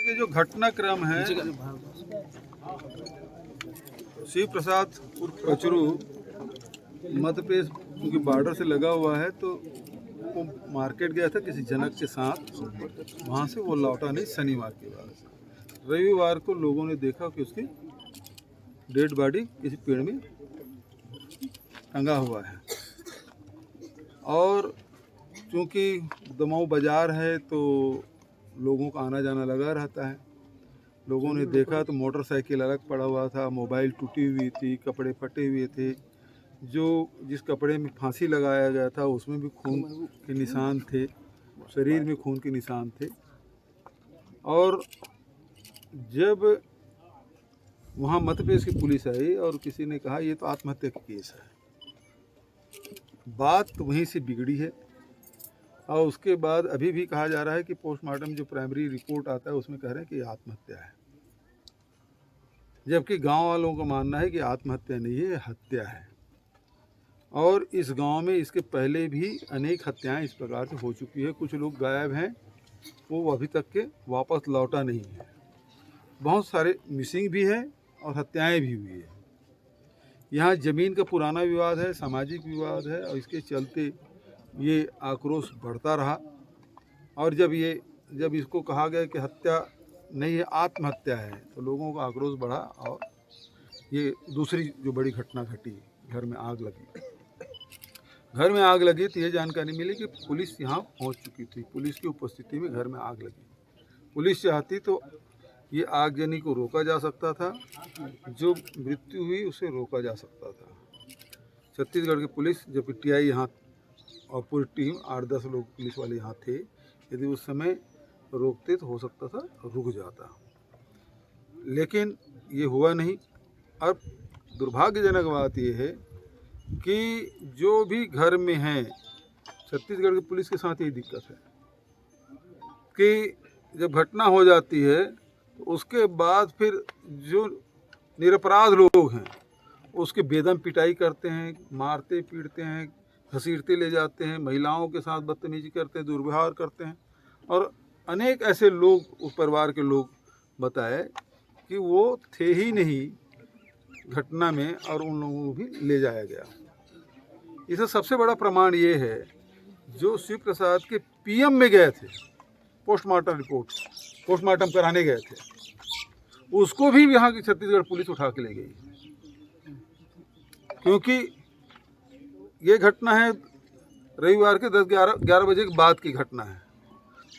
देखिए जो घटनाक्रम है, शिव प्रसाद उर्फ कचरू मध्य प्रदेश क्योंकि बॉर्डर से लगा हुआ है, तो वो मार्केट गया था किसी जनक के साथ, वहाँ से वो लौटा नहीं शनिवार के बाद। रविवार को लोगों ने देखा कि उसकी डेड बॉडी किसी पेड़ में टंगा हुआ है। और चूँकि दमाऊ बाज़ार है तो लोगों का आना जाना लगा रहता है। लोगों ने देखा तो मोटरसाइकिल अलग पड़ा हुआ था, मोबाइल टूटी हुई थी, कपड़े फटे हुए थे। जो जिस कपड़े में फांसी लगाया गया था उसमें भी खून के निशान थे, शरीर में खून के निशान थे। और जब वहाँ मध्य प्रदेश की पुलिस आई और किसी ने कहा ये तो आत्महत्या का केस है, बात तो वहीं से बिगड़ी है। और उसके बाद अभी भी कहा जा रहा है कि पोस्टमार्टम जो प्राइमरी रिपोर्ट आता है उसमें कह रहे हैं कि आत्महत्या है, जबकि गांव वालों का मानना है कि आत्महत्या नहीं है, हत्या है। और इस गांव में इसके पहले भी अनेक हत्याएं इस प्रकार से हो चुकी है। कुछ लोग गायब हैं, वो अभी तक के वापस लौटा नहीं है। बहुत सारे मिसिंग भी है और हत्याएं भी हुई है। यहाँ ज़मीन का पुराना विवाद है, सामाजिक विवाद है, और इसके चलते ये आक्रोश बढ़ता रहा। और जब इसको कहा गया कि हत्या नहीं है, आत्महत्या है, तो लोगों का आक्रोश बढ़ा और ये दूसरी जो बड़ी घटना घटी, घर में आग लगी। घर में आग लगी तो ये जानकारी मिली कि पुलिस यहाँ पहुँच चुकी थी। पुलिस की उपस्थिति में घर में आग लगी। पुलिस चाहती तो ये आगजनी को रोका जा सकता था, जो मृत्यु हुई उसे रोका जा सकता था। छत्तीसगढ़ की पुलिस, जबकि टीआई यहाँ और पूरी टीम 8-10 लोग पुलिस वाले यहाँ थे, यदि उस समय रोकते तो हो सकता था रुक जाता, लेकिन ये हुआ नहीं। अब दुर्भाग्यजनक बात यह है कि जो भी घर में हैं, छत्तीसगढ़ की पुलिस के साथ यही दिक्कत है कि जब घटना हो जाती है तो उसके बाद फिर जो निरपराध लोग हैं उसके बेदम पिटाई करते हैं, मारते पीटते हैं, घसीटते ले जाते हैं, महिलाओं के साथ बदतमीजी करते हैं, दुर्व्यवहार करते हैं। और अनेक ऐसे लोग, उस परिवार के लोग बताए कि वो थे ही नहीं घटना में और उन लोगों को भी ले जाया गया। इसका सबसे बड़ा प्रमाण ये है, जो शिव प्रसाद के पीएम में गए थे, पोस्टमार्टम कराने गए थे, उसको भी यहाँ की छत्तीसगढ़ पुलिस उठा के ले गई। क्योंकि ये घटना है रविवार के 10-11 बजे के बाद की घटना है,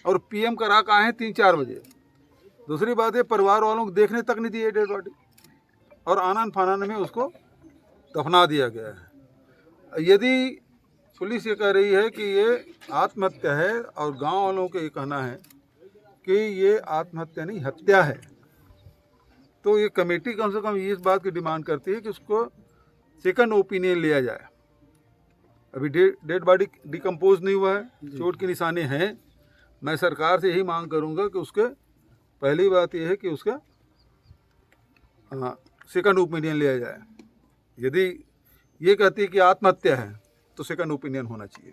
और पीएम करा के आए हैं 3-4 बजे। दूसरी बात है, परिवार वालों को देखने तक नहीं दिए डेड बॉडी, और आनन फानन में उसको दफना दिया गया है। यदि पुलिस ये कह रही है कि ये आत्महत्या है और गांव वालों का ये कहना है कि ये आत्महत्या नहीं, हत्या है, तो ये कमेटी कम से कम इस बात की डिमांड करती है कि उसको सेकंड ओपिनियन लिया जाए। अभी डेड बॉडी डिकम्पोज नहीं हुआ है, चोट के निशाने हैं। मैं सरकार से यही मांग करूंगा कि उसके पहली बात यह है कि उसका सेकंड ओपिनियन लिया जाए। यदि ये कहती है कि आत्महत्या है तो सेकंड ओपिनियन होना चाहिए।